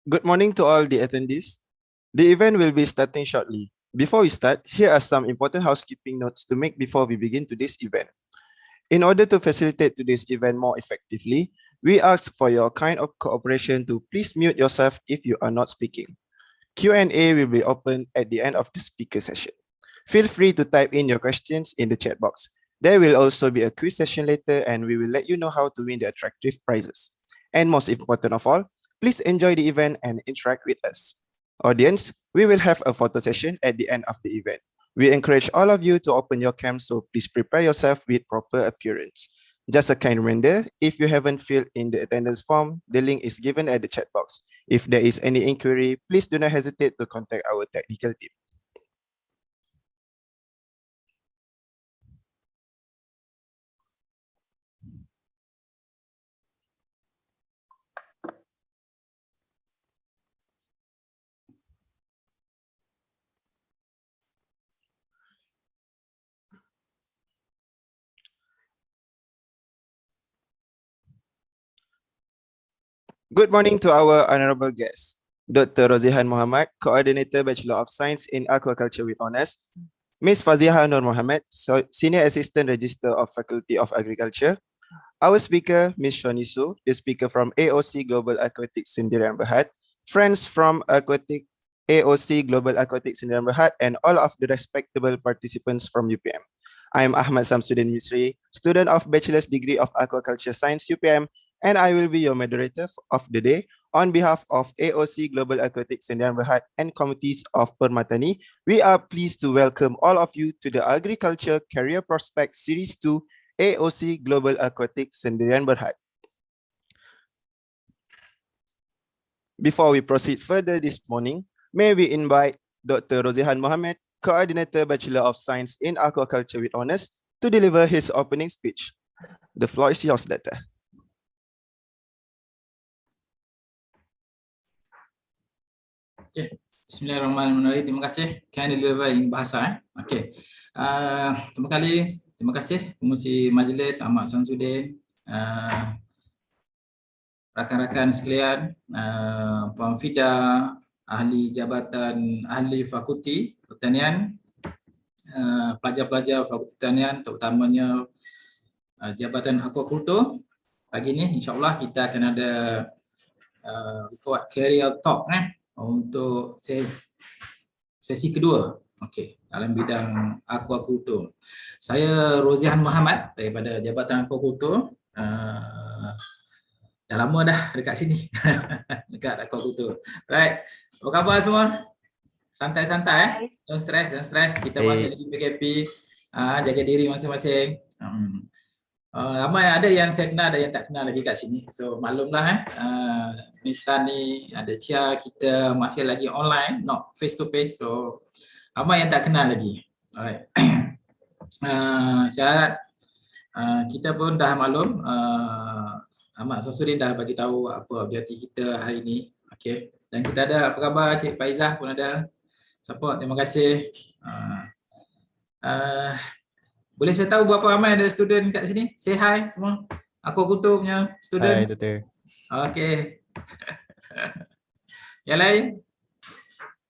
Good morning to all the attendees. The event will be starting shortly. Before we start, here are some important housekeeping notes to make before we begin today's event. In order to facilitate today's event more effectively, we ask for your kind of cooperation to please mute yourself if you are not speaking. Q&A will be open at the end of the speaker session. Feel free to type in your questions in the chat box. There will also be a quiz session later, and we will let you know how to win the attractive prizes. And most important of all, please enjoy the event and interact with us. Audience, we will have a photo session at the end of the event. We encourage all of you to open your cam, so please prepare yourself with proper appearance. Just a kind reminder, if you haven't filled in the attendance form, the link is given at the chat box. If there is any inquiry, please do not hesitate to contact our technical team. Good morning to our honorable guests, Dr. Rozihan Muhammad, Coordinator Bachelor of Science in Aquaculture with Honours, Ms. Faziha Nur Mohammed, Senior Assistant Register of Faculty of Agriculture, our speaker, Ms. Shoni Su, the speaker from AOC Global Aquatics Sendirian Berhad, friends from AOC Global Aquatics Sendirian Berhad, and all of the respectable participants from UPM. I am Ahmad Samsudin Misri, student of Bachelor's Degree of Aquaculture Science UPM, and I will be your moderator of the day on behalf of AOC Global Aquatics Sendirian Berhad and committees of Permatani. We are pleased to welcome all of you to the Agriculture Career Prospect Series 2 AOC Global Aquatics Sendirian Berhad. Before we proceed further this morning, may we invite Dr. Rozihan Mohammed, Coordinator Bachelor of Science in Aquaculture with Honours, to deliver his opening speech. The floor is yours, Doctor. Okay. Bismillahirrahmanirrahim. Terima kasih. Can deliver in bahasa. Okay. Terima kasih pengurusi majlis Ahmad Samsudin, rakan-rakan sekalian, Puan Fida, ahli jabatan ahli fakulti pertanian, pelajar-pelajar fakulti pertanian, terutamanya jabatan aquaculture. Pagi ni insya-Allah kita akan ada record career talk untuk sesi kedua, okey, dalam bidang aquaculture. Saya Rozihan Muhammad daripada Jabatan Aquaculture. Dah lama dah dekat sini, dekat aquaculture. Right, apa khabar semua? Santai-santai, jangan stres. Kita masih lagi PKP, jaga diri masing-masing. Ramai ada yang saya kenal, ada yang tak kenal lagi kat sini. So maklumlah Miss Sani, ada Chia, kita masih lagi online, not face to face. So ramai yang tak kenal lagi. Alright. Syarat kita pun dah maklum, Ahmad Samsudin dah bagi tahu apa objektif kita hari ini. Okey. Dan kita ada, apa khabar Cik Faizah pun ada support, terima kasih. Boleh saya tahu berapa ramai ada student kat sini? Say hi semua. Aku Kutu punya student. Hai, Doktor. Okey. Yang lain?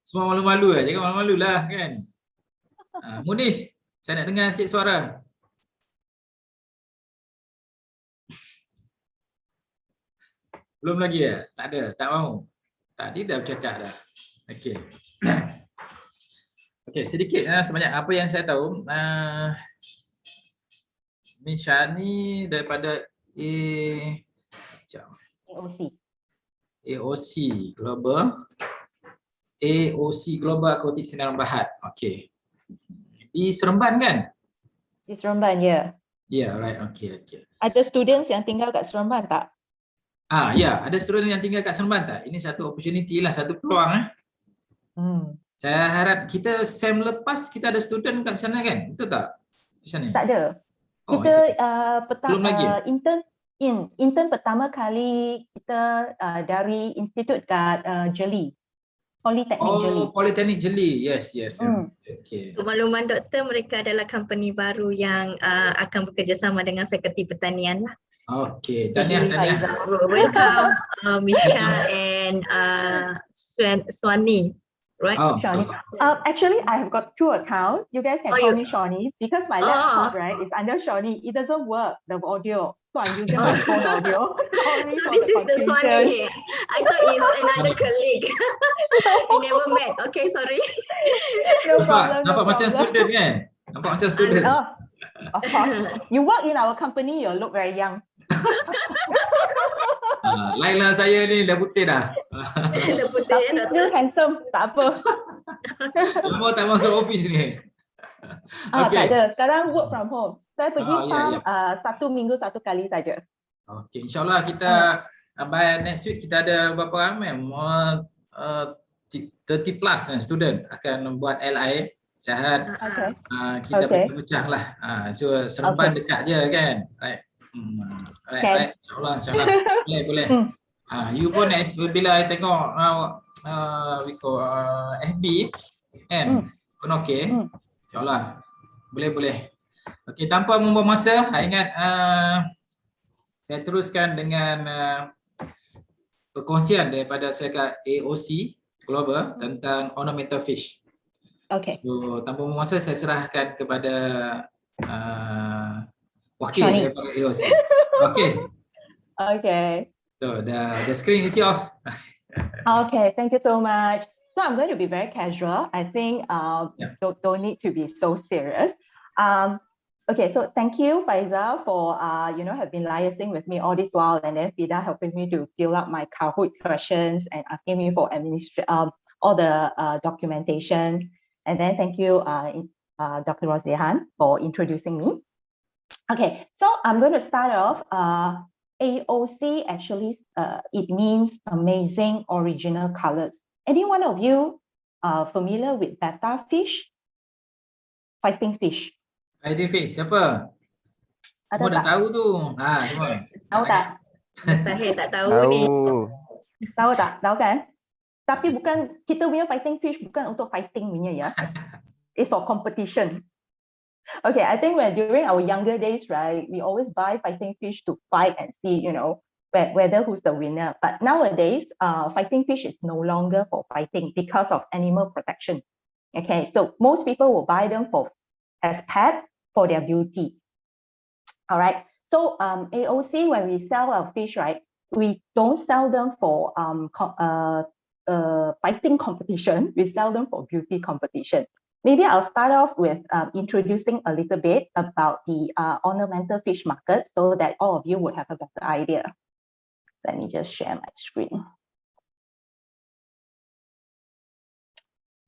Semua malu-malu lah. Jangan malu-malu lah kan. Munis, saya nak dengar sikit suara. Belum lagi ya? Tak ada, tak mahu. Tadi dah bercakap dah. Okey. Okey, sedikit sebanyak apa yang saya tahu. Min Shani daripada AOC Global. AOC Global AQUATICS Sinaran Bahat. Okey. Di Seremban kan? Di Seremban, ya. Ya, right. Okey, okey. Ada students yang tinggal kat Seremban tak? Ya, ada student yang tinggal kat Seremban tak? Ini satu opportunity lah, satu peluang. Saya harap kita SEM lepas kita ada student kat sana kan? Betul tak? Di sana? Tak ada. Oh, Kita belum lagi. intern pertama kali kita dari institut kat Jeli. Politeknik Jeli. Politeknik Jeli. Yes. Okay. Makluman doktor, mereka adalah company baru yang akan bekerjasama dengan Fakulti Pertanian lah. Okay, tahniah. Welcome Miss Cha and Swani, right? Shawnee. Actually, I have got 2 accounts. You guys can call me Shawnee because my laptop, right, is under Shawnee. It doesn't work, the audio. So I'm using my phone audio. So this is the Swani. I thought it's another colleague. We never met. Okay, sorry. Nampak macam student kan? Nampak macam student. Of course. You work in our company, you look very young. Lainlah saya ni dah putih dah. Dah putih ya, doktor. Still handsome, tak apa. Semua tak masuk office ni. Tak ada. Sekarang work from home. Saya pergi farm 1 minggu 1 kali saja. Okay, insyaAllah kita by next week kita ada berapa ramai? 30 plus student akan buat LI. Jahat. Kita pecah lah. So Seremban dekat je kan. Right. Right. InsyaAllah. Boleh. You pun bila I tengok FB kan pun okey. InsyaAllah. Boleh. Okey, tanpa membuang masa, saya ingat saya teruskan dengan perkongsian daripada saya kat AOC Global tentang ornamental fish. Okay. So tanpa membuang masa, saya serahkan kepada wakil daripada AOC. Okay. So the screen is yours. Okay, thank you so much. So I'm going to be very casual. I think don't need to be so serious. Okay, so thank you, Faizal, for have been liaising with me all this while, and then Fida helping me to fill up my Kahoot questions and asking me for all the documentation. And then thank you, Dr. Rosiehan, for introducing me. Okay, so I'm going to start off. AOC actually it means amazing original colors. Any one of you familiar with BETTA fish? Fighting fish. Fighting fish siapa? Semua dah tahu tu. Semua. Tahu tak? Mustahil tak tahu ni. Tahu tak? Tahu kan? Tapi bukan, kita punya fighting fish bukan untuk fighting punya ya. It's for competition. Okay, I think during our younger days, right, we always buy fighting fish to fight and see, whether who's the winner. But nowadays, fighting fish is no longer for fighting because of animal protection. Okay, so most people will buy them as pet for their beauty. All right. So AOC, when we sell our fish, right, we don't sell them for fighting competition. We sell them for beauty competition. Maybe I'll start off with introducing a little bit about the ornamental fish market so that all of you would have a better idea. Let me just share my screen.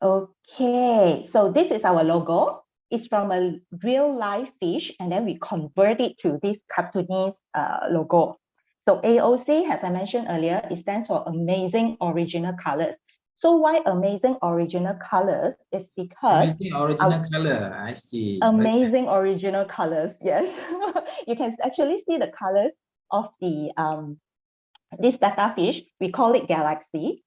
Okay, so this is our logo. It's from a real live fish, and then we convert it to this cartoonist logo. So AOC, as I mentioned earlier, it stands for Amazing Original Colors. So why Amazing Original Colors? Is because Amazing Original Color, I see. Amazing Original Colors, yes. You can actually see the colors of the this BETTA fish. We call it Galaxy.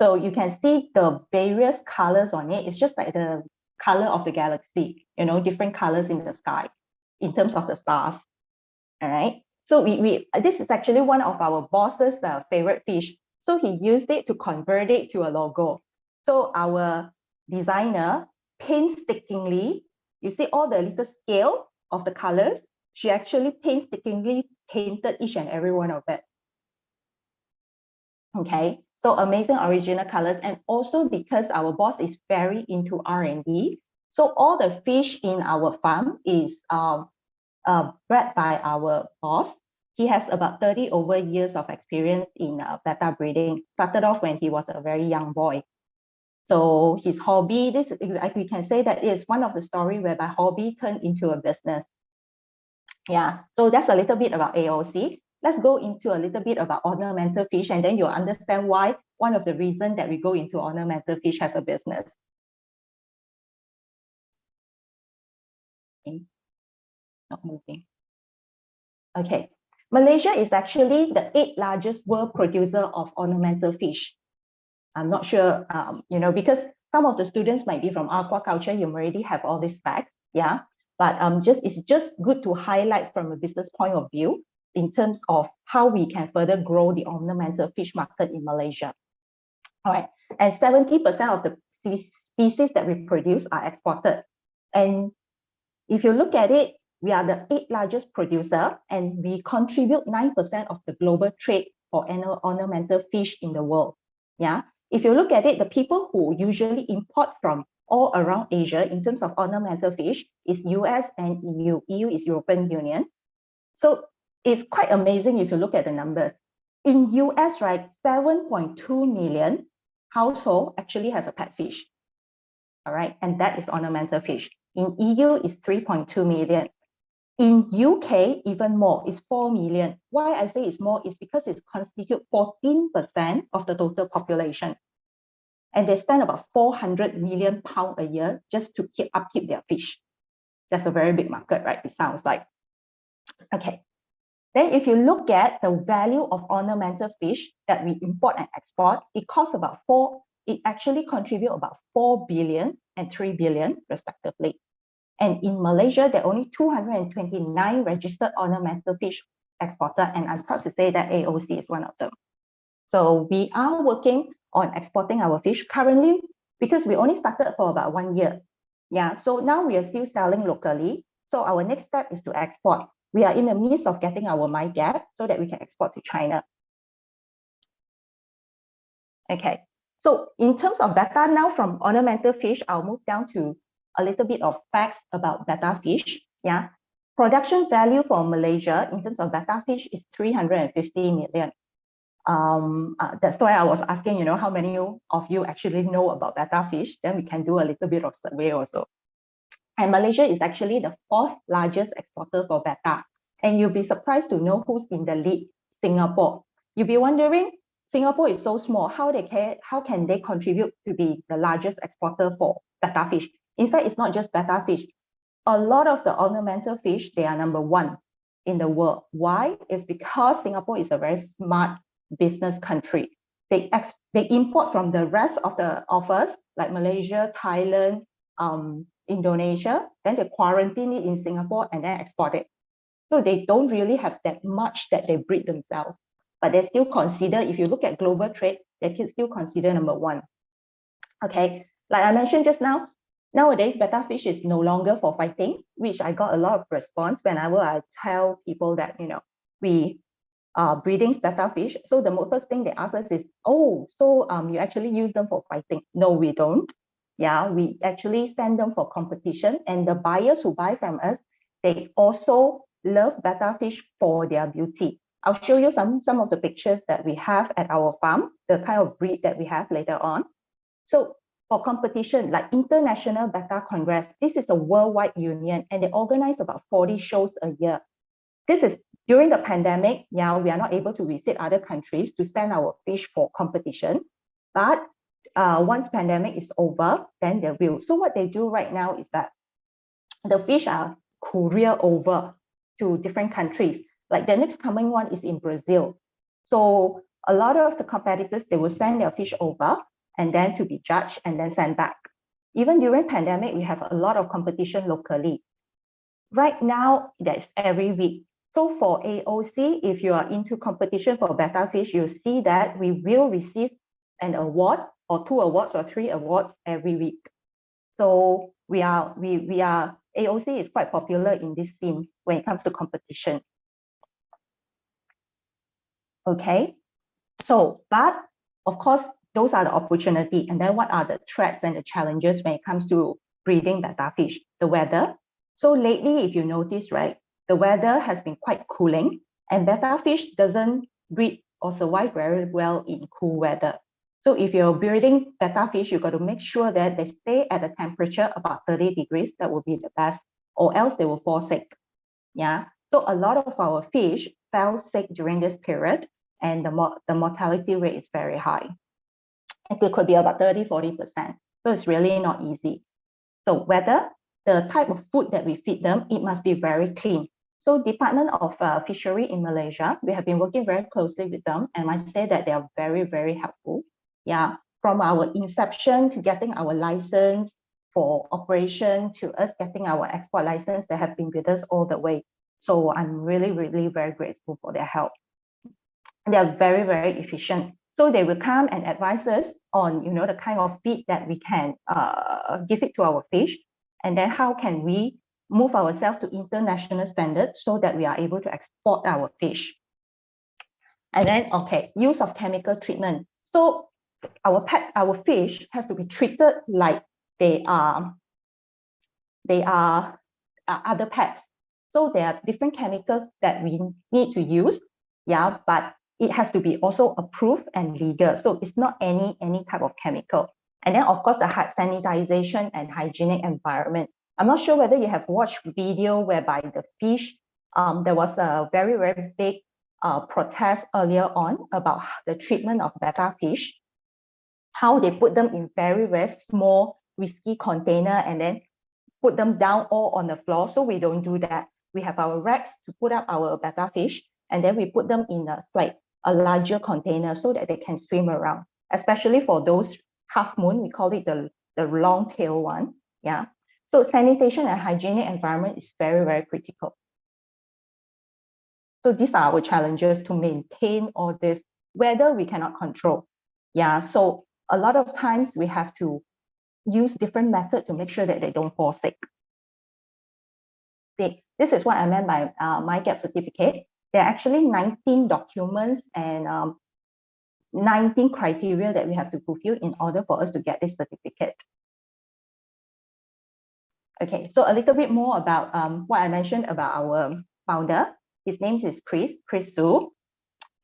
So you can see the various colors on it. It's just like the color of the galaxy, you know, different colors in the sky in terms of the stars. All right. So this is actually one of our boss's favorite fish. So he used it to convert it to a logo. So our designer painstakingly, you see all the little scale of the colors, she actually painstakingly painted each and every one of it. Okay, so amazing original colors, and also because our boss is very into R&D, so all the fish in our farm is bred by our boss. He has about 30 over years of experience in betta breeding. Started off when he was a very young boy. So his hobby, we can say that is one of the story whereby hobby turned into a business. Yeah, so that's a little bit about AOC. Let's go into a little bit about ornamental fish, and then you'll understand why one of the reasons that we go into ornamental fish as a business. Okay. Not moving. Okay, Malaysia is actually the 8th largest world producer of ornamental fish. I'm not sure, you know, because some of the students might be from aquaculture, you already have all these facts, yeah. But it's just good to highlight from a business point of view in terms of how we can further grow the ornamental fish market in Malaysia. All right, and 70% of the species that we produce are exported. And if you look at it, we are the 8th largest producer, and we contribute 9% of the global trade for ornamental fish in the world. Yeah, if you look at it, the people who usually import from all around Asia in terms of ornamental fish is US and EU. EU is European Union. So it's quite amazing if you look at the numbers. In US, right, 7.2 million household actually has a pet fish. All right, and that is ornamental fish. In EU, is 3.2 million. In UK, even more, it's 4 million. Why I say it's more is because it constitutes 14% of the total population. And they spend about 400 million pounds a year just to upkeep their fish. That's a very big market, right? It sounds like. Okay. Then if you look at the value of ornamental fish that we import and export, it costs about it actually contributes about 4 billion and 3 billion respectively. And in Malaysia, there are only 229 registered ornamental fish exported, and I'm proud to say that AOC is one of them. So we are working on exporting our fish currently because we only started for about 1 year. Yeah, so now we are still selling locally. So our next step is to export. We are in the midst of getting our MyGap so that we can export to China. Okay, so in terms of betta, now from ornamental fish, I'll move down to a little bit of facts about betta fish. Yeah, production value for Malaysia in terms of betta fish is 350 million. That's why I was asking, you know, how many of you actually know about betta fish? Then we can do a little bit of survey also. And Malaysia is actually the 4th largest exporter for betta. And you'll be surprised to know who's in the lead, Singapore. You'll be wondering, Singapore is so small, how can they contribute to be the largest exporter for betta fish? In fact, it's not just betta fish. A lot of the ornamental fish, they are #1 in the world. Why? It's because Singapore is a very smart business country. They import from the rest of us, like Malaysia, Thailand, Indonesia, then they quarantine it in Singapore and then export it. So they don't really have that much that they breed themselves, but they still consider, if you look at global trade, they can still consider #1. Okay, like I mentioned just now, nowadays betta fish is no longer for fighting, which I got a lot of response whenever I tell people that, you know, we are breeding betta fish. So the first thing they ask us is, oh, so you actually use them for fighting? No, we don't. Yeah, we actually send them for competition, and the buyers who buy from us, they also love betta fish for their beauty. I'll show you some of the pictures that we have at our farm, the kind of breed that we have later on. So for competition, like International Betta Congress, this is a worldwide union, and they organize about 40 shows a year. This is during the pandemic. Yeah, we are not able to visit other countries to send our fish for competition, but once pandemic is over, then they will. So what they do right now is that the fish are courier over to different countries. Like the next coming one is in Brazil. So a lot of the competitors, they will send their fish over and then to be judged and then sent back. Even during pandemic, we have a lot of competition locally. Right now, that's every week. So for AOC, if you are into competition for betta fish, you'll see that we will receive an award or 2 awards or 3 awards every week. So we are AOC is quite popular in this team when it comes to competition. Okay, so but of course, those are the opportunity. And then what are the threats and the challenges when it comes to breeding betta fish? The weather. So lately, if you notice, right, the weather has been quite cooling, and betta fish doesn't breed or survive very well in cool weather. So if you're breeding betta fish, you've got to make sure that they stay at a temperature about 30 degrees. That will be the best, or else they will fall sick. Yeah. So a lot of our fish fell sick during this period, and the mortality rate is very high. It could be about 30–40%. So it's really not easy. So whether the type of food that we feed them, it must be very clean. So Department of Fishery in Malaysia, we have been working very closely with them, and I say that they are very, very helpful. Yeah, from our inception to getting our license for operation to us getting our export license, they have been with us all the way. So I'm really, really very grateful for their help. They are very, very efficient. So they will come and advise us on, the kind of feed that we can give it to our fish, and then how can we move ourselves to international standards so that we are able to export our fish. And then, okay, use of chemical treatment. So our fish has to be treated like they are other pets. So there are different chemicals that we need to use, yeah, but it has to be also approved and legal. So it's not any type of chemical. And then of course the sanitization and hygienic environment. I'm not sure whether you have watched video whereby the fish, there was a very, very big protest earlier on about the treatment of betta fish, how they put them in very, very small whiskey container and then put them down all on the floor. So we don't do that. We have our racks to put up our betta fish, and then we put them in a larger container so that they can swim around, especially for those half moon, we call it the long tail one. Yeah. So sanitation and hygienic environment is very, very critical. So these are our challenges to maintain all this, whether we cannot control. Yeah. So a lot of times we have to use different methods to make sure that they don't fall sick. This is what I meant by my gap certificate. There are actually 19 documents and 19 criteria that we have to fulfill in order for us to get this certificate. Okay, so a little bit more about what I mentioned about our founder. His name is Chris Su.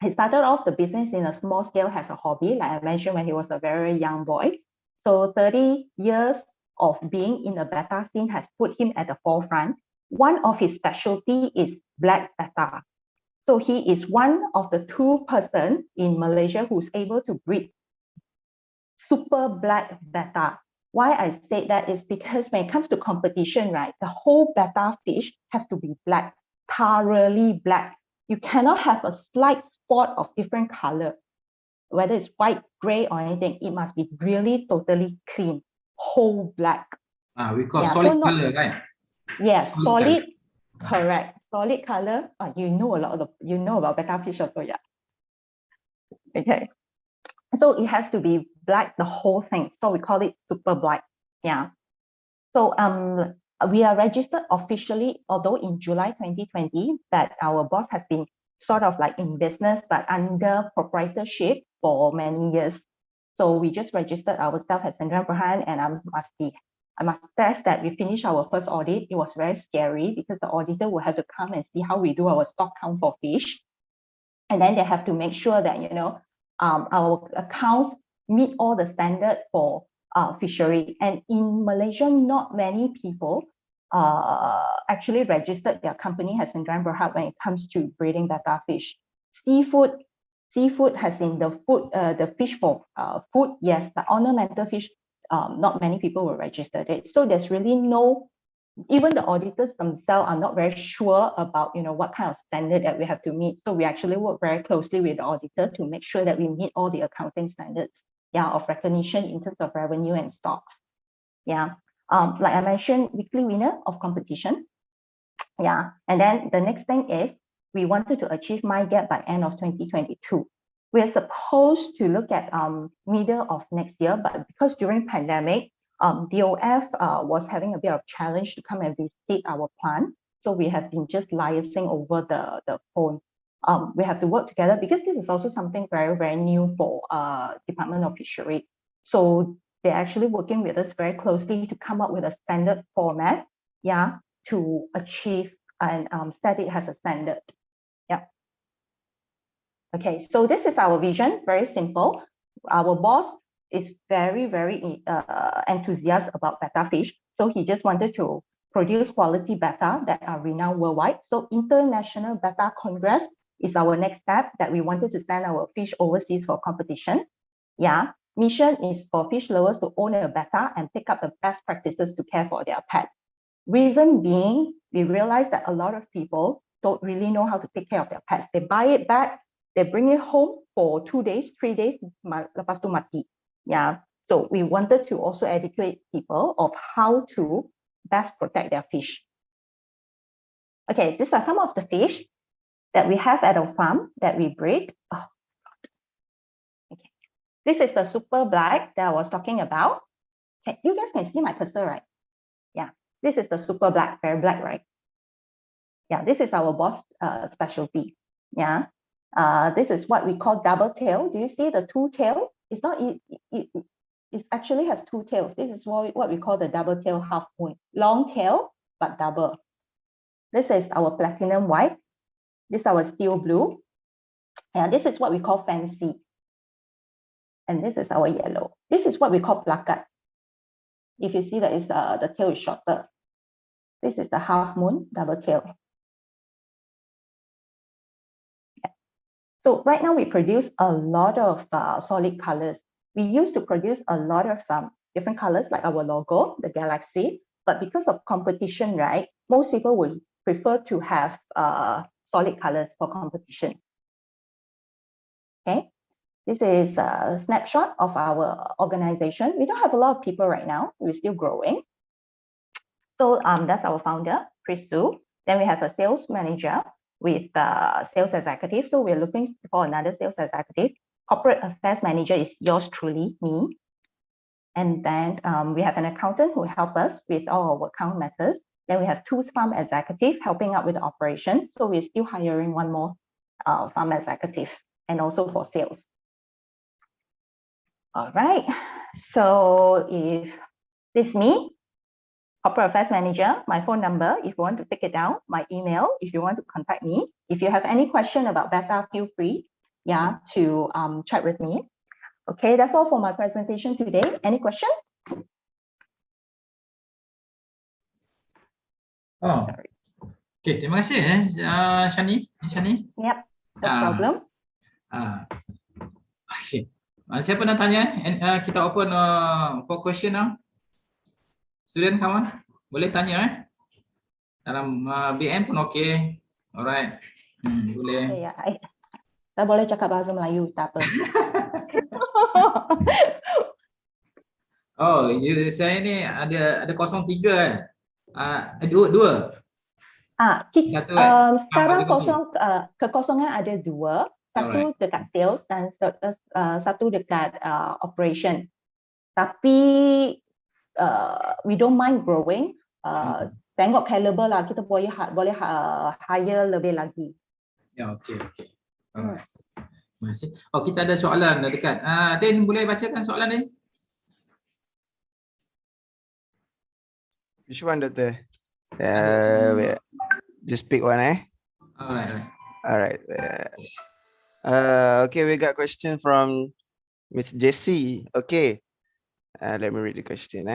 He started off the business in a small scale as a hobby, like I mentioned, when he was a very young boy. So 30 years of being in the betta scene has put him at the forefront. One of his specialty is black betta. So he is one of the 2 persons in Malaysia who's able to breed super black betta. Why I say that is because when it comes to competition, right, the whole betta fish has to be black, thoroughly black. You cannot have a slight spot of different color, whether it's white, gray, or anything. It must be really totally clean, whole black. We call solid color, right? Yes, solid, correct. Solid color. You know about betta fish also, yeah. Okay. So it has to be black, the whole thing. So we call it super black. Yeah. So we are registered officially, although in July 2020, that our boss has been sort of like in business, but under proprietorship for many years. So we just registered ourselves as Sendirian Berhad, and I must stress that we finished our first audit. It was very scary because the auditor will have to come and see how we do our stock count for fish. And then they have to make sure that, our accounts meet all the standards for fishery. And in Malaysia, not many people actually registered their company as Sendirian Berhad when it comes to breeding betta fish. Seafood has in the food, the fish for food, yes, but ornamental fish, not many people will register it. So there's really no even the auditors themselves are not very sure about, what kind of standard that we have to meet. So we actually work very closely with the auditor to make sure that we meet all the accounting standards, of recognition in terms of revenue and stocks. Like I mentioned, weekly winner of competition. And then the next thing is we wanted to achieve my gap by end of 2022. We're supposed to look at middle of next year, but because during pandemic, DOF was having a bit of challenge to come and visit our plant. So we have been just liaising over the phone. We have to work together because this is also something very, very new for Department of Fishery. So they're actually working with us very closely to come up with a standard format, to achieve and set it as a standard. Okay, so this is our vision, very simple. Our boss is very, very enthusiastic about betta fish. So he just wanted to produce quality betta that are renowned worldwide. So International Betta Congress is our next step, that we wanted to send our fish overseas for competition. Mission is for fish lovers to own a betta and pick up the best practices to care for their pet. Reason being, we realize that a lot of people don't really know how to take care of their pets. They buy it back, they bring it home for 2 days, 3 days, lepas tu mati. So we wanted to also educate people of how to best protect their fish. Okay, these are some of the fish that we have at our farm that we breed. Okay. This is the super black that I was talking about. Okay, you guys can see my cursor, right? This is the super black, very black, right? This is our boss specialty. This is what we call double tail. Do you see the two tails? It's not, it actually has two tails. This is what we call the double tail half moon. Long tail, but double. This is our platinum white. This is our steel blue. And this is what we call fancy. And this is our yellow. This is what we call plakat. If you see that is the tail is shorter. This is the half moon double tail. So right now we produce a lot of solid colors. We used to produce a lot of different colors like our logo, the galaxy, but because of competition, right, most people would prefer to have solid colors for competition. Okay, this is a snapshot of our organization. We don't have a lot of people right now. We're still growing. So that's our founder, Christu. Then we have a sales manager with sales executive. So we're looking for another sales executive. Corporate affairs manager is yours truly, me. And then we have an accountant who help us with all our account matters. Then we have 2 farm executives helping out with the operation. So we're still hiring 1 more farm executive and also for sales. All right. So if this is me, Corporate Affairs Manager, my phone number, if you want to take it down, my email, if you want to contact me. If you have any question about BETTA, feel free to chat with me. Okay, that's all for my presentation today. Any question? Oh, okay, terima kasih Shani. Shani. Yep, no problem. Okay. Siapa nak tanya? Kita open for question now. Student kawan, boleh tanya dalam BM pun okey. Alright. Boleh. Ya, saya boleh cakap bahasa Melayu, tak apa. Oh, saya ni ada 03 dua. Satu Sekarang kekosongan ada 2, satu dekat sales dan satu dekat operation. Tapi we don't mind growing. Tengok caliber lah, kita boleh hire lebih lagi. Ya, okey. Alright. Terima kasih. Oh, kita ada soalan dekat. Din, boleh bacakan soalan Din? Which one, Doctor? Just pick one, Alright. Okay, we got question from Miss Jessie. Okay. Let me read the question.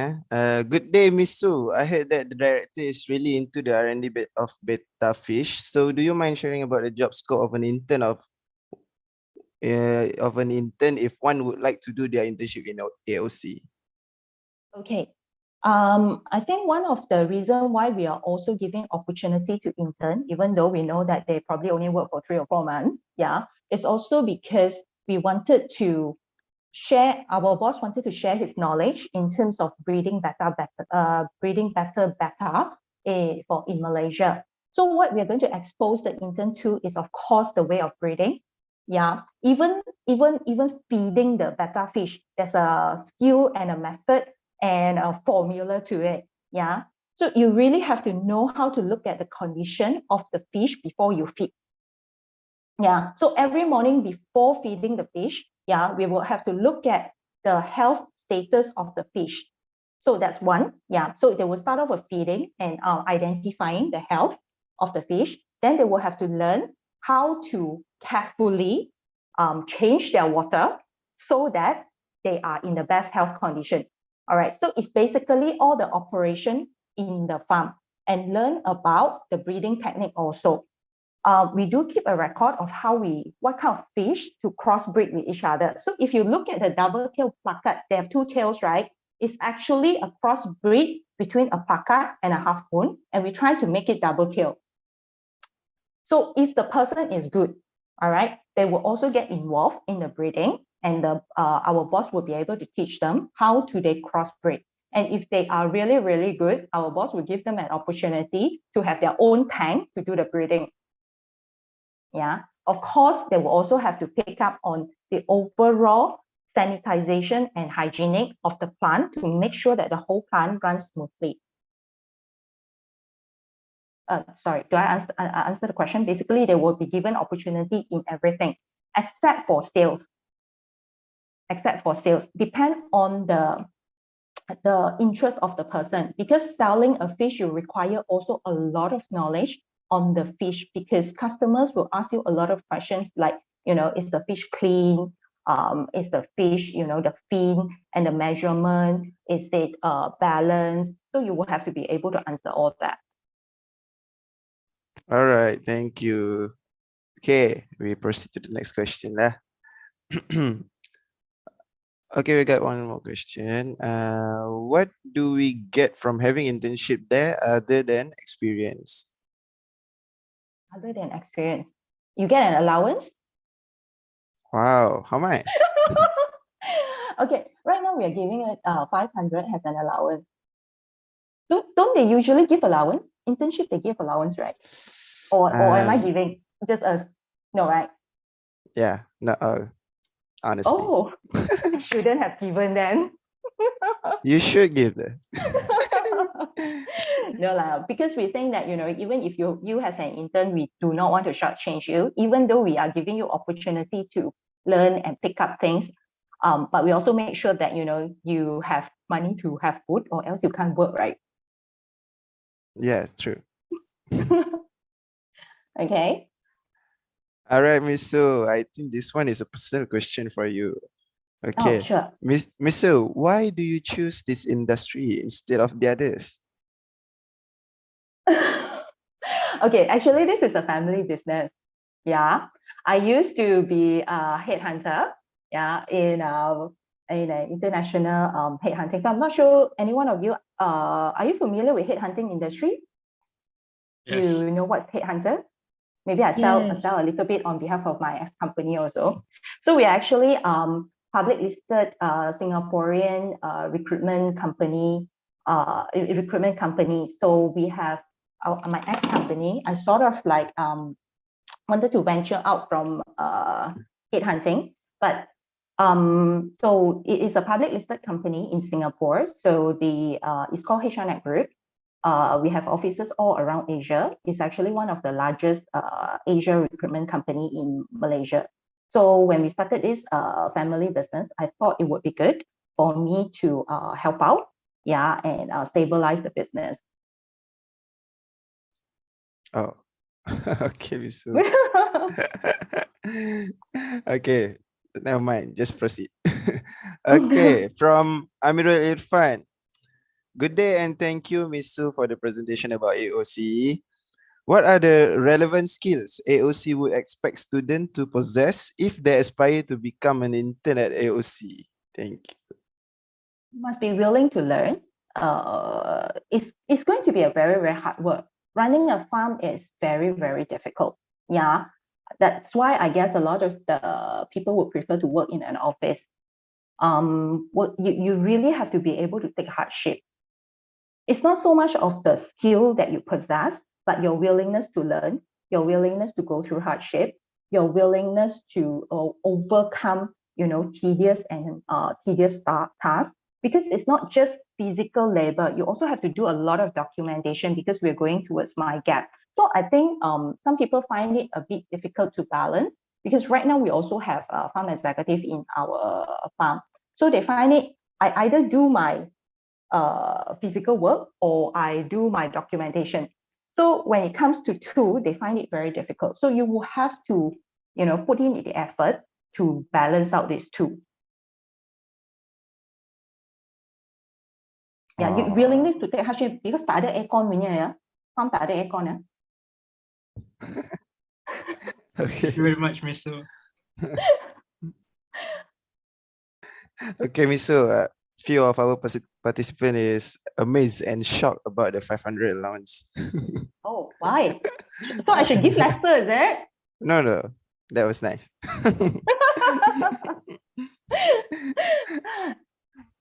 Good day, Miss Sue. I heard that the director is really into the R&D of betta fish. So, do you mind sharing about the job scope of an intern if one would like to do their internship in AOC? Okay. I think one of the reasons why we are also giving opportunity to intern, even though we know that they probably only work for 3 or 4 months, yeah, is also because we wanted to share, our boss wanted to share his knowledge in terms of breeding better betta for in Malaysia. So what we're going to expose the intern to is, of course, the way of breeding. Yeah, even feeding the betta fish, there's a skill and a method and a formula to it. Yeah, so you really have to know how to look at the condition of the fish before you feed. Yeah, so every morning before feeding the fish, yeah, we will have to look at the health status of the fish. So that's one. Yeah, so they will start off with feeding and identifying the health of the fish. Then they will have to learn how to carefully change their water so that they are in the best health condition. All right, so it's basically all the operation in the farm and learn about the breeding technique also. We do keep a record of what kind of fish to crossbreed with each other. So if you look at the double-tailed plakat, they have 2 tails, right? It's actually a crossbreed between a plakat and a half moon, and we try to make it double-tailed. So if the person is good, all right, they will also get involved in the breeding, and our boss will be able to teach them how to they crossbreed. And if they are really, really good, our boss will give them an opportunity to have their own tank to do the breeding. Yeah, of course, they will also have to pick up on the overall sanitization and hygienic of the plant to make sure that the whole plant runs smoothly. Sorry, do I answer the question? Basically, they will be given opportunity in everything except for sales. Depend on the interest of the person, because selling a fish, you require also a lot of knowledge on the fish, because customers will ask you a lot of questions like, is the fish clean? Is the fish, the fin and the measurement, is it balanced? So you will have to be able to answer all that. All right, thank you. Okay, we proceed to the next question lah. Okay, we got one more question. What do we get from having internship there other than experience? Other than experience, you get an allowance. Wow, how much? Okay, right now we are giving it 500 as an allowance. Don't they usually give allowance? Internship, they give allowance, right? Or am I giving just us? No, right? Yeah, no, honestly. Oh, I shouldn't have given then. You should give them. No lah, because we think that, even if you as an intern, we do not want to shortchange you, even though we are giving you opportunity to learn and pick up things. But we also make sure that, you have money to have food, or else you can't work, right? Yeah, true. Okay. All right, Miss Su, I think this one is a personal question for you. Okay. Oh, sure. Miss Su, why do you choose this industry instead of the others? Okay, actually, this is a family business. Yeah, I used to be a headhunter. Yeah, in an international headhunting firm. I'm not sure any one of you. Are you familiar with headhunting industry? Yes. You know what headhunter? Maybe I sell a little bit on behalf of my ex-company also. So we are actually public listed Singaporean recruitment company. So we have my ex-company. I sort of like wanted to venture out from headhunting, but so it is a public listed company in Singapore. So it's called HRNet Group. We have offices all around Asia. It's actually one of the largest Asia recruitment company in Malaysia. So when we started this family business, I thought it would be good for me to help out, yeah, and stabilize the business. Oh, okay, Miss Su. Okay, never mind. Just proceed. Okay, from Amirul Irfan. Good day and thank you, Miss Su, for the presentation about AOC. What are the relevant skills AOC would expect students to possess if they aspire to become an intern at AOC? Thank you. You must be willing to learn. it's going to be a very, very hard work. Running a farm is very, very difficult. Yeah, that's why I guess a lot of the people would prefer to work in an office. You really have to be able to take hardship. It's not so much of the skill that you possess, but your willingness to learn, your willingness to go through hardship, your willingness to overcome, tedious tasks. Because it's not just physical labor, you also have to do a lot of documentation because we're going towards my gap. So I think some people find it a bit difficult to balance because right now we also have a farm executive in our farm. So they find it, I either do my physical work or I do my documentation. So when it comes to two, they find it very difficult. So you will have to, put in the effort to balance out these two. Yeah, you willingness to take hardship because tak ada aircon punya ya. Farm tak ada aircon ya. Okay. Thank you very much, Mr. Okay, Miso. Few of our participants is amazed and shocked about the 500 allowance. Oh, why? So I should give lesser, is it? No, that was nice.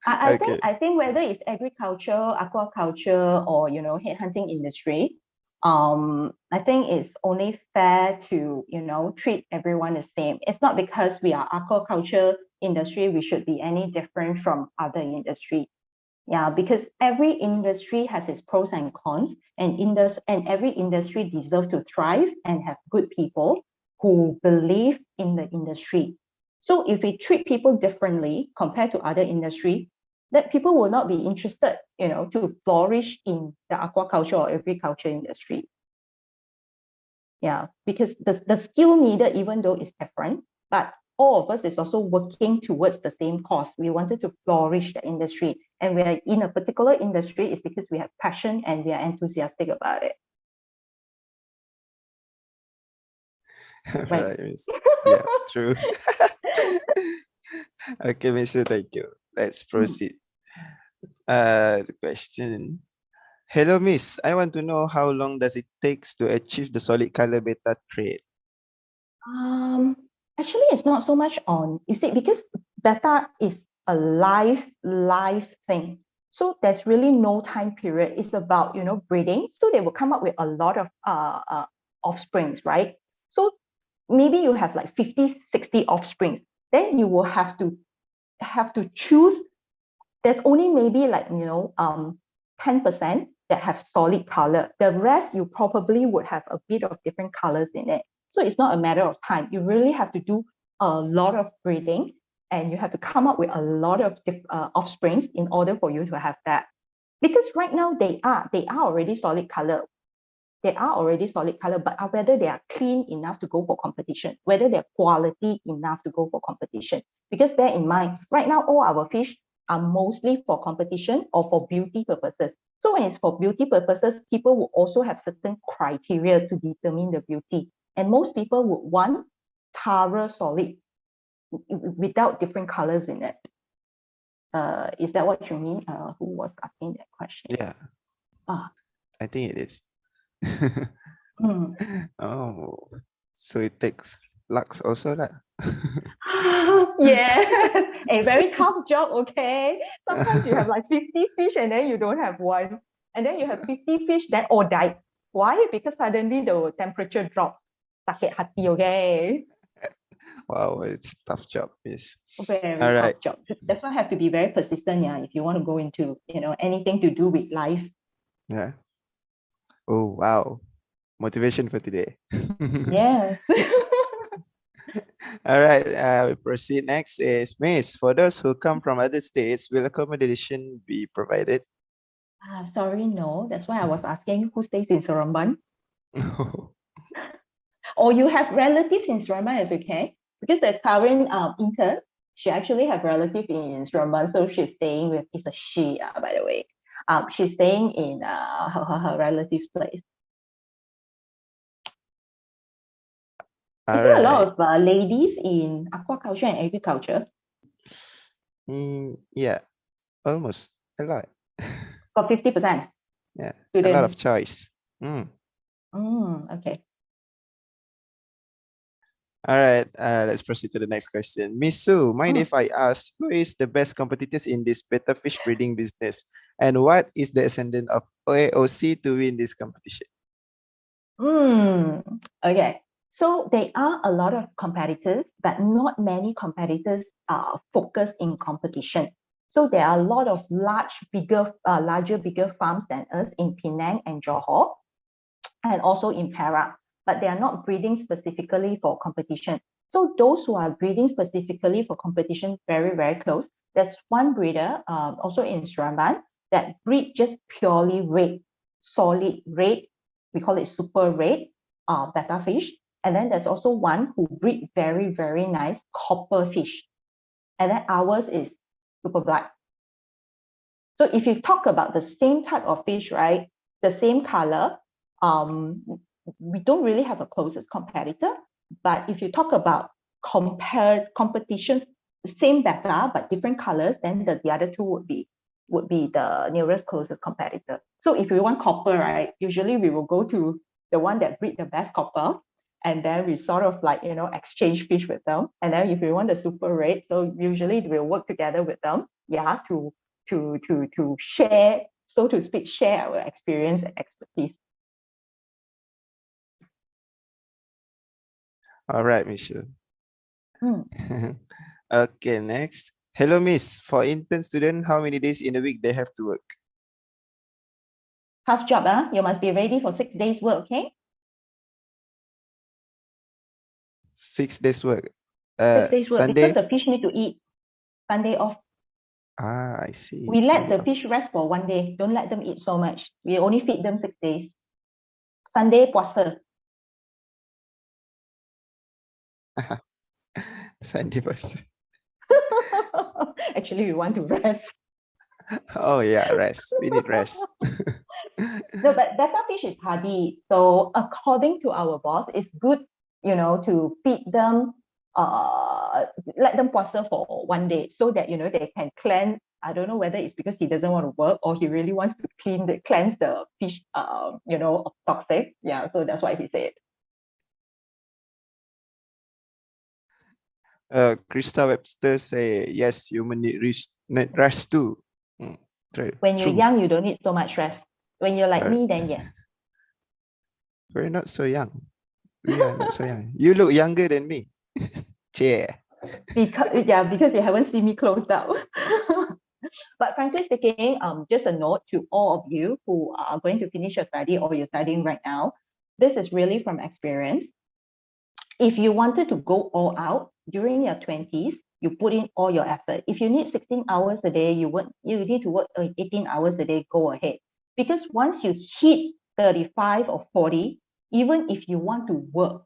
I think whether it's agriculture, aquaculture, or headhunting industry, I think it's only fair to treat everyone the same. It's not because we are aquaculture industry we should be any different from other industry. Yeah, because every industry has its pros and cons, and every industry deserves to thrive and have good people who believe in the industry. So if we treat people differently compared to other industry, that people will not be interested, to flourish in the aquaculture or agriculture industry. Yeah, because the skill needed, even though it's different, but all of us is also working towards the same cause. We wanted to flourish the industry, and we are in a particular industry is because we have passion and we are enthusiastic about it. Right, Miss. Yeah, true. Okay, Mister, thank you. Let's proceed. The question. Hello, Miss. I want to know how long does it takes to achieve the solid color beta trait? Actually, it's not so much on, you see, because beta is a live thing. So there's really no time period. It's about, breeding. So they will come up with a lot of offsprings, right? So maybe you have like 50, 60 offsprings. Then you will have to choose. There's only maybe like, 10% that have solid color. The rest, you probably would have a bit of different colors in it. So it's not a matter of time. You really have to do a lot of breeding, and you have to come up with a lot of offsprings in order for you to have that. Because right now they are already solid color. They are already solid color, but whether they are clean enough to go for competition, whether they're quality enough to go for competition. Because bear in mind, right now all our fish are mostly for competition or for beauty purposes. So when it's for beauty purposes, people will also have certain criteria to determine the beauty. And most people would want thorough solid without different colors in it. Is that what you mean? Who was asking that question? Yeah. I think it is. Oh, so it takes lux also lah. Yeah, a very tough job, okay? Sometimes you have like 50 fish and then you don't have one. And then you have 50 fish that all died. Why? Because suddenly the temperature dropped. Sakit hati, okay? Wow, it's a tough job, yes. Very All right. tough job. That's why I have to be very persistent, yeah, if you want to go into, anything to do with life. Yeah. Oh, wow. Motivation for today. Yes. All right, we proceed. Next is Miss. For those who come from other states, will accommodation be provided? Sorry, no. That's why I was asking who stays in Seremban. Or you have relatives in Seremban, is okay. Because the current intern, she actually have relative in Seremban, so she's staying with, it's a she, by the way. She's staying in her relative's place. Is there a lot of ladies in aquaculture and agriculture? Yeah, almost a lot. For 50%. Yeah, a Student. lot of choice. Okay. All right, let's proceed to the next question. Miss Sue, mind if I ask, who is the best competitors in this betta fish breeding business? And what is the ascendant of AOC to win this competition? Okay. So there are a lot of competitors, but not many competitors are focused in competition. So there are a lot of larger, bigger farms than us in Penang and Johor, and also in Perak, but they are not breeding specifically for competition. So those who are breeding specifically for competition, very, very close. There's one breeder, also in Seremban, that breed just purely red, solid red. We call it super red, betta fish. And then there's also one who breed very, very nice copper fish. And then ours is super black. So if you talk about the same type of fish, right, the same color, we don't really have a closest competitor. But if you talk about competition, same betta but different colors, then the other two would be the nearest closest competitor. So if we want copper, right, usually we will go to the one that breed the best copper, and then we sort of like, you know, exchange fish with them. And then if we want the super red, so usually we'll work together with them, yeah, to share, so to speak, share our experience and expertise. All right, Michelle. Okay, next. Hello, Miss. For intern student, how many days in a week they have to work? Half job, you must be ready for 6 days work, okay? 6 days work. 6 days work, Sunday? because the fish need to eat. Sunday off. Ah, I see. We let Sunday the fish rest for 1 day. Don't let them eat so much. We only feed them 6 days. Sunday, puasa. Sunday first. Actually, we want to rest. Oh yeah, rest. We need rest. No, but betta fish is hardy. So according to our boss, it's good, you know, to feed them, let them puasa for 1 day so that, you know, they can cleanse. I don't know whether it's because he doesn't want to work or he really wants to cleanse the fish, you know, of toxic. Yeah, so that's why he said. Krista Webster say yes, human need rest too. When you're True. young, you don't need so much rest. When you're like me, then yes. We're not so young. We are not so young. You look younger than me. Chair. Because you haven't seen me closed up. But frankly speaking, just a note to all of you who are going to finish your study or you're studying right now, this is really from experience. If you wanted to go all out during your 20s, you put in all your effort. If you need 16 hours a day, you need to work 18 hours a day, go ahead. Because once you hit 35 or 40, even if you want to work,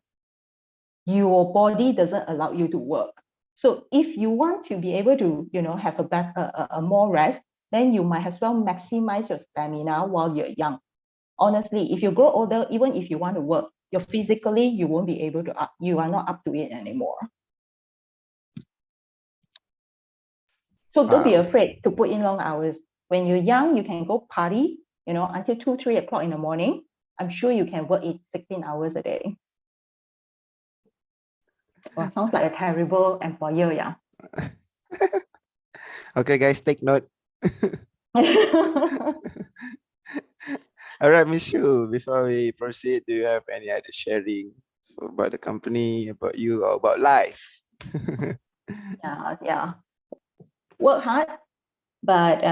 your body doesn't allow you to work. So if you want to be able to, you know, have a more rest, then you might as well maximize your stamina while you're young. Honestly, if you grow older, even if you want to work, physically you won't be able to you are not up to it anymore. So don't be afraid to put in long hours. When you're young, you can go party, you know, until 2-3 o'clock in the morning. I'm sure you can work 16 hours a day. Well, sounds like a terrible employer, yeah. Okay, guys, take note. All right, Miss Shu, before we proceed, do you have any other sharing about the company, about you, or about life? Yeah. Work hard, but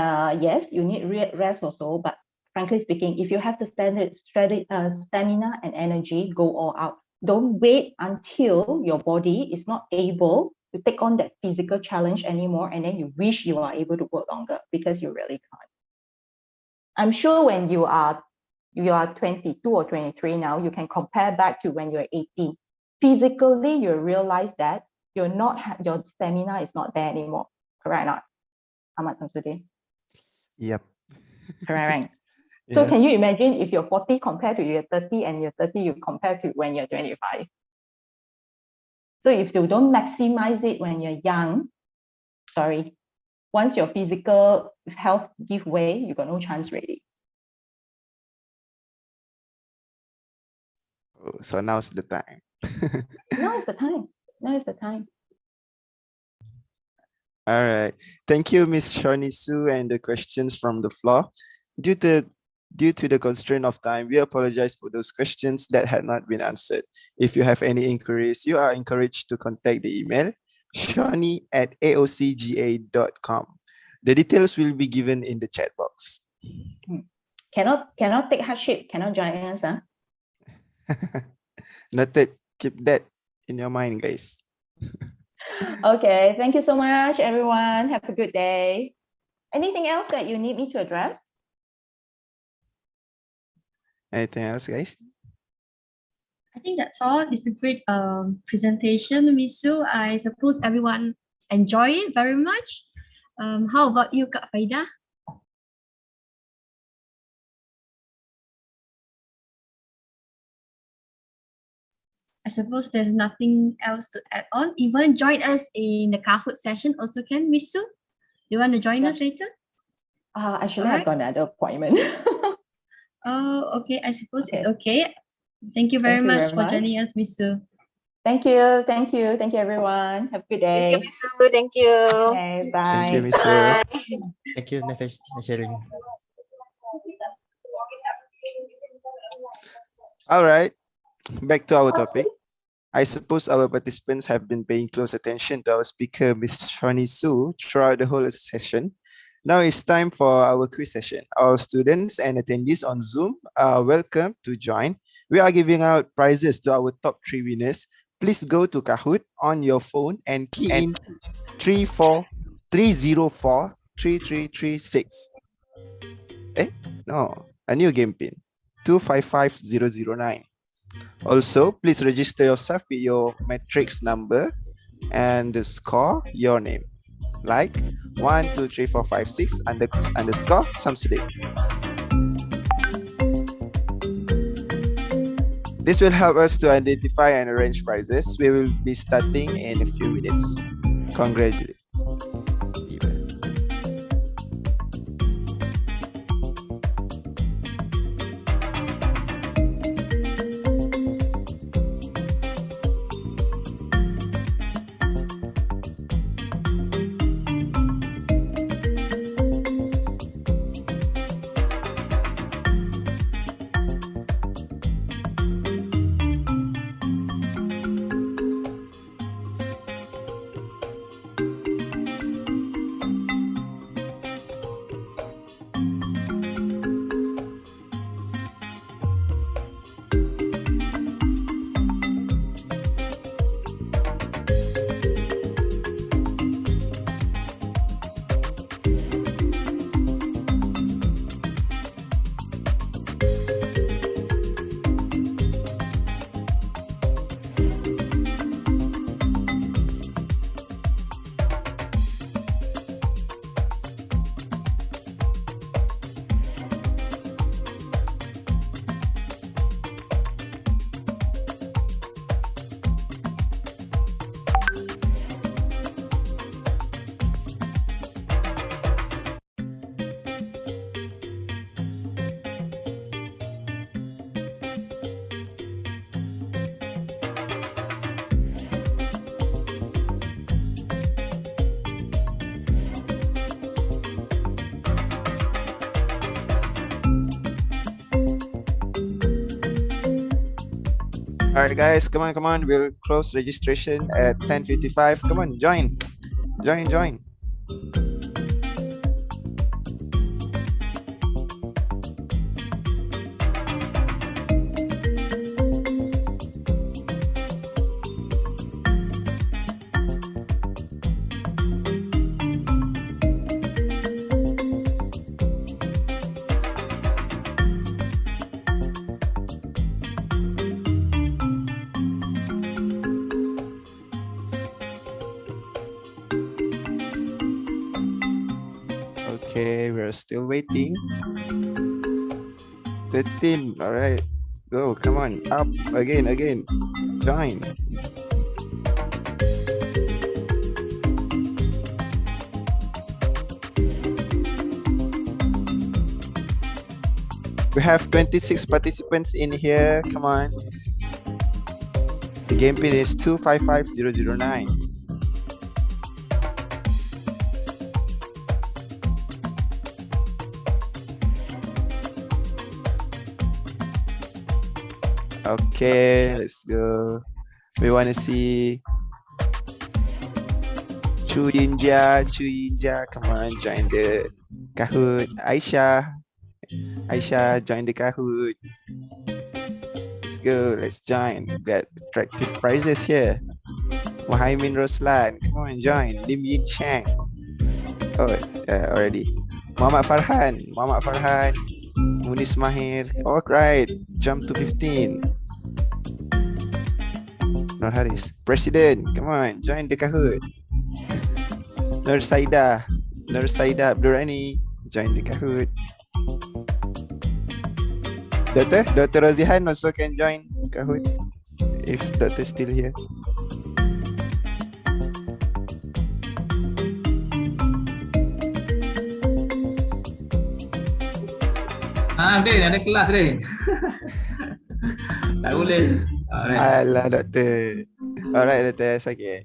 yes, you need rest also. But frankly speaking, if you have the stamina and energy, go all out. Don't wait until your body is not able to take on that physical challenge anymore, and then you wish you are able to work longer, because you really can't. I'm sure when you are 22 or 23 now, you can compare back to when you're 18. Physically, you realize that your stamina is not there anymore. Correct or not? Ahmad Samsudin? Yep. Correct. So can you imagine if you're 40 compared to you're 30, and you're 30 you compare to when you're 25? So if you don't maximize it when you're young, sorry, once your physical health give way, you got no chance really. Oh, so now's the time. Now is the time. Now is the time. All right. Thank you, Miss Shoni Su, and the questions from the floor. Due to the constraint of time, we apologize for those questions that had not been answered. If you have any inquiries, you are encouraged to contact the email shoni@aocga.com. The details will be given in the chat box. Cannot take hardship, cannot join us, huh? Noted. Keep that in your mind, guys. Okay, thank you so much, everyone. Have a good day. Anything else that you need me to address? Anything else, guys? I think that's all. It's a great presentation, Miss Su. I suppose everyone enjoy it very much. How about you, Kak Faida? I suppose there's nothing else to add on. You want to join us in the Kahoot session also, can, Miss Su? You want to join us later? Actually, Alright. I've got another appointment. Oh, okay. I suppose it's okay. Thank you very Thank you much very for much. joining us, Miss Su. Thank you, thank you, thank you, everyone. Have a good day. Thank you, Miss Su. Thank you. Okay, bye. Thank you, Miss Su. Bye. Thank you, nice sharing. All right, back to our topic. I suppose our participants have been paying close attention to our speaker, Ms. Shoni Su, throughout the whole session. Now it's time for our quiz session. All students and attendees on Zoom are welcome to join. We are giving out prizes to our top 3 winners. Please go to Kahoot on your phone and key in 3043336. No, a new game pin, 255009. Also, please register yourself with your matrix number and the score, your name. Like 1, 2, 3, 4, 5, 6 underscore Samsudin. This will help us to identify and arrange prizes. We will be starting in a few minutes. Congratulations. All right, guys, come on. We'll close registration at 10:55. Come on, join. Okay, we're still waiting. 13. All right, go. Come on, up again. Join. We have 26 participants in here. Come on. The game pin is 255009. Okay, let's go. We want to see Chu Yinja. Come on, join the Kahoot. Aisha, join the Kahoot. Let's go, let's join. We got attractive prizes here. Mohaimin Roslan, come on, join. Lim Yin Chang. Oh, already. Muhammad Farhan. Munis Mahir. All right, jump to 15. Nur Haris. President, come on, join the Kahoot. Nur Saida Abdurrani, join the Kahoot. Dr. Rozihan also can join Kahoot if Dr. is still here. Din, ada kelas Din. Tak boleh. Alright. Alah, Doktor. Alright, Doktor. It's okay.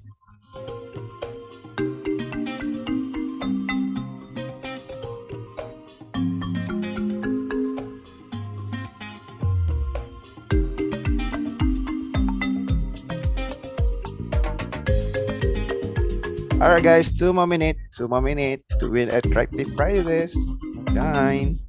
Alright, guys. 2 more minutes to win attractive prizes. Join.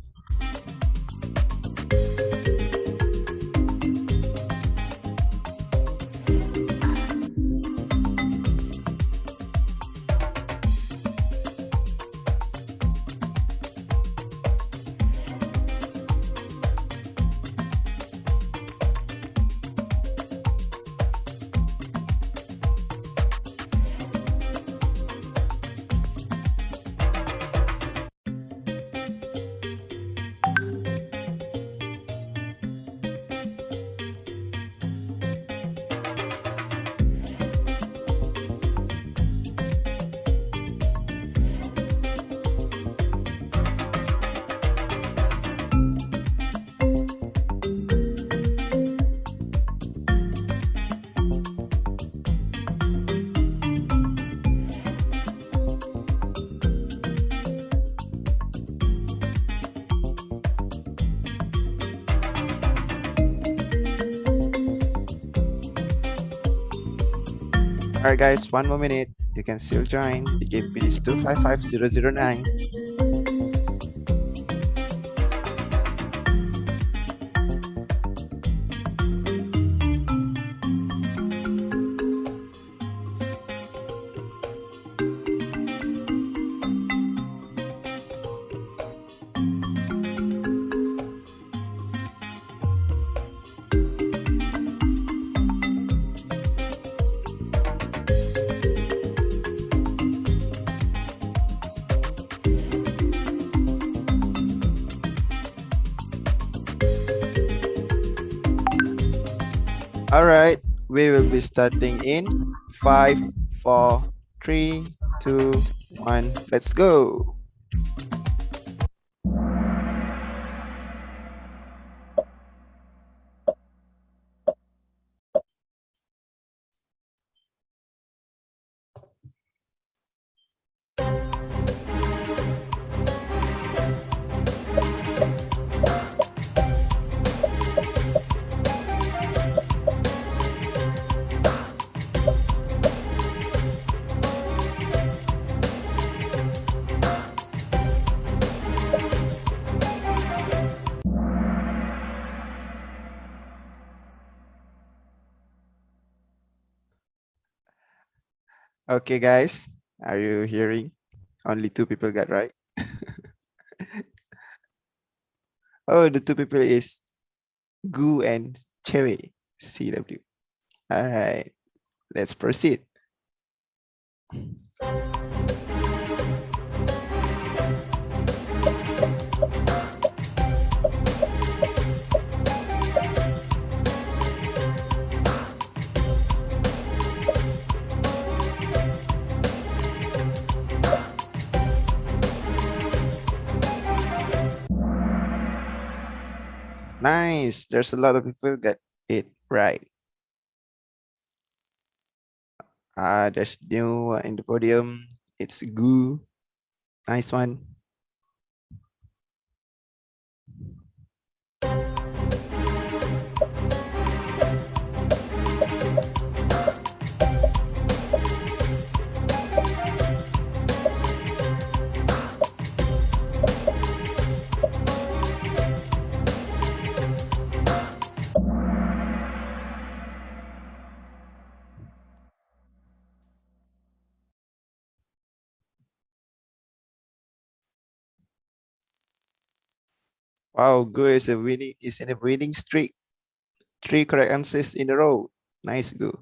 Alright guys, 1 more minute. You can still join. The game pin is 255009. All right, we will be starting in 5, 4, 3, 2, 1. Let's go. Okay, guys, are you hearing? Only 2 people got right. Oh, the 2 people is Gu and Chewe, CW. All right, let's proceed. Nice. There's a lot of people got it right. There's new in the podium. It's Gu. Nice one. Wow, Gu is in a winning streak. 3 correct answers in a row. Nice, Gu.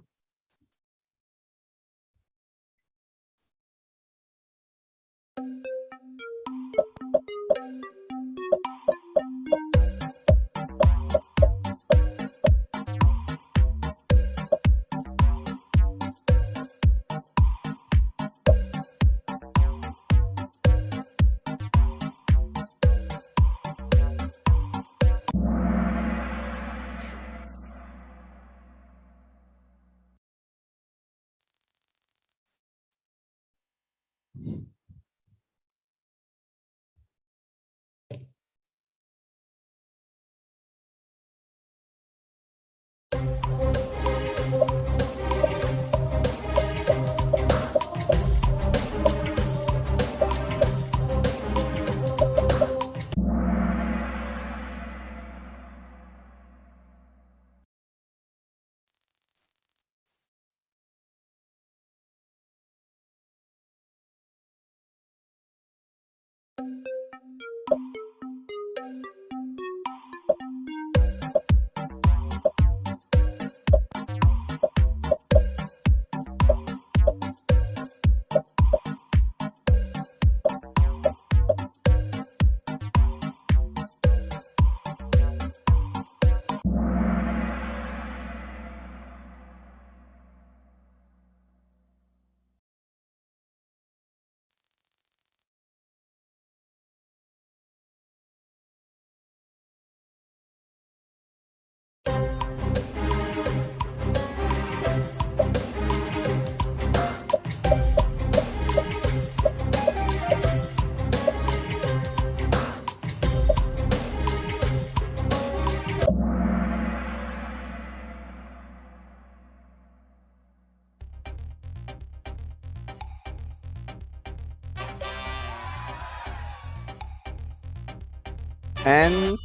And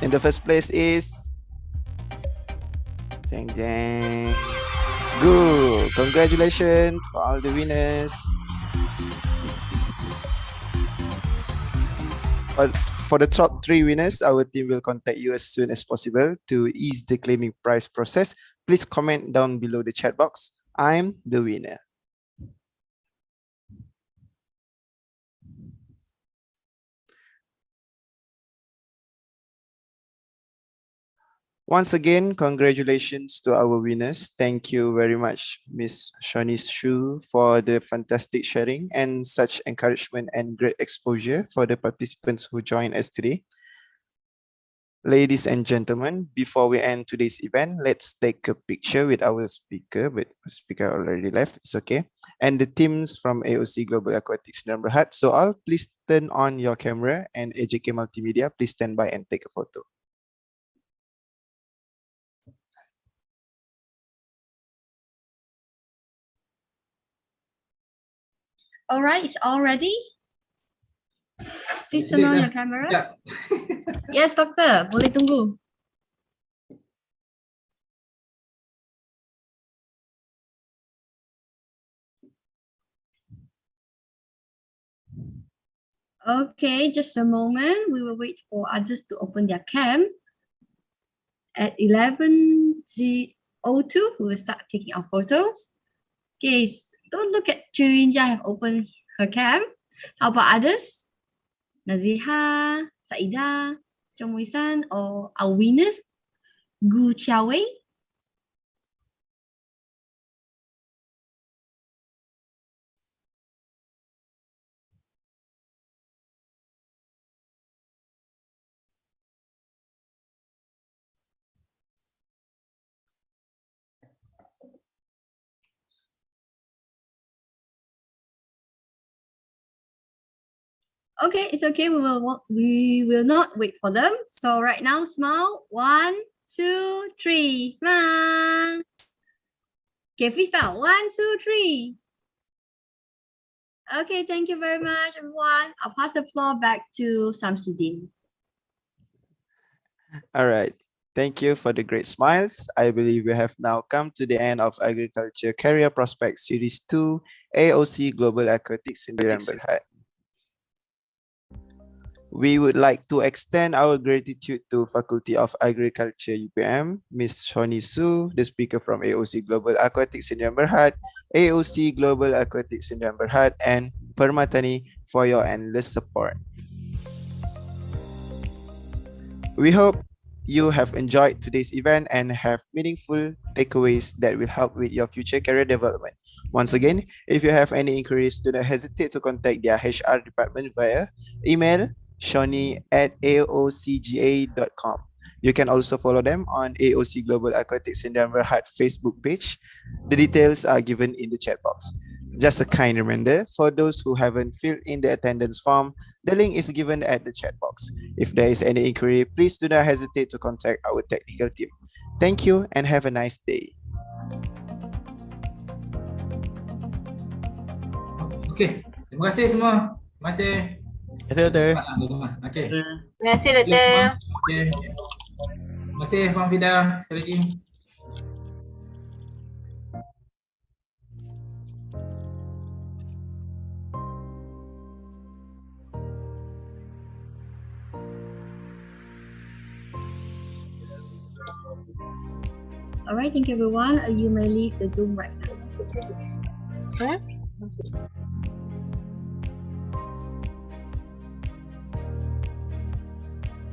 in the first place is Jeng Jeng. Good. Congratulations for all the winners. But for the top 3 winners, our team will contact you as soon as possible to ease the claiming prize process. Please comment down below the chat box. I'm the winner. Once again, congratulations to our winners. Thank you very much, Miss Shani Shu, for the fantastic sharing and such encouragement and great exposure for the participants who joined us today. Ladies and gentlemen, before we end today's event, let's take a picture with our speaker, but speaker already left, it's okay. And the teams from AOC Global Aquatics Number Hut. So all please turn on your camera, and AJK Multimedia, please stand by and take a photo. All right, it's all ready. Please turn on your camera. Yeah. Yes, Doctor. Boleh tunggu. Okay, just a moment. We will wait for others to open their cam. At 11:02, we will start taking our photos. Okay, don't look at Churinja have opened her cam. How about others? Naziha, Saida, Chong Wei-san, or our winners, Gu Chiawei. Okay, it's okay. We will not wait for them. So right now, smile. 1, 2, 3. Smile. Okay, freestyle. 1, 2, 3. Okay, thank you very much, everyone. I'll pass the floor back to Samsudin. All right. Thank you for the great smiles. I believe we have now come to the end of Agriculture Career Prospects Series 2, AOC Global Aquatics in Berhad. We would like to extend our gratitude to Faculty of Agriculture UPM, Ms. Shoni Su, the speaker from AOC Global Aquatics in Berhad, AOC Global Aquatics in Berhad, and Permatani for your endless support. We hope you have enjoyed today's event and have meaningful takeaways that will help with your future career development. Once again, if you have any inquiries, do not hesitate to contact their HR department via email shoni@aocga.com. You can also follow them on AOC Global Aquatics in Berhad Facebook page. The details are given in the chat box. Just a kind reminder, for those who haven't filled in the attendance form, the link is given at the chat box. If there is any inquiry, please do not hesitate to contact our technical team. Thank you and have a nice day. Okay, terima kasih semua. Terima kasih. Terima kasih, Doktor. Okay. Terima kasih, Doktor. Okay. Terima kasih, Puan Fida. Sekali lagi. All right, thank you, everyone. You may leave the Zoom right now.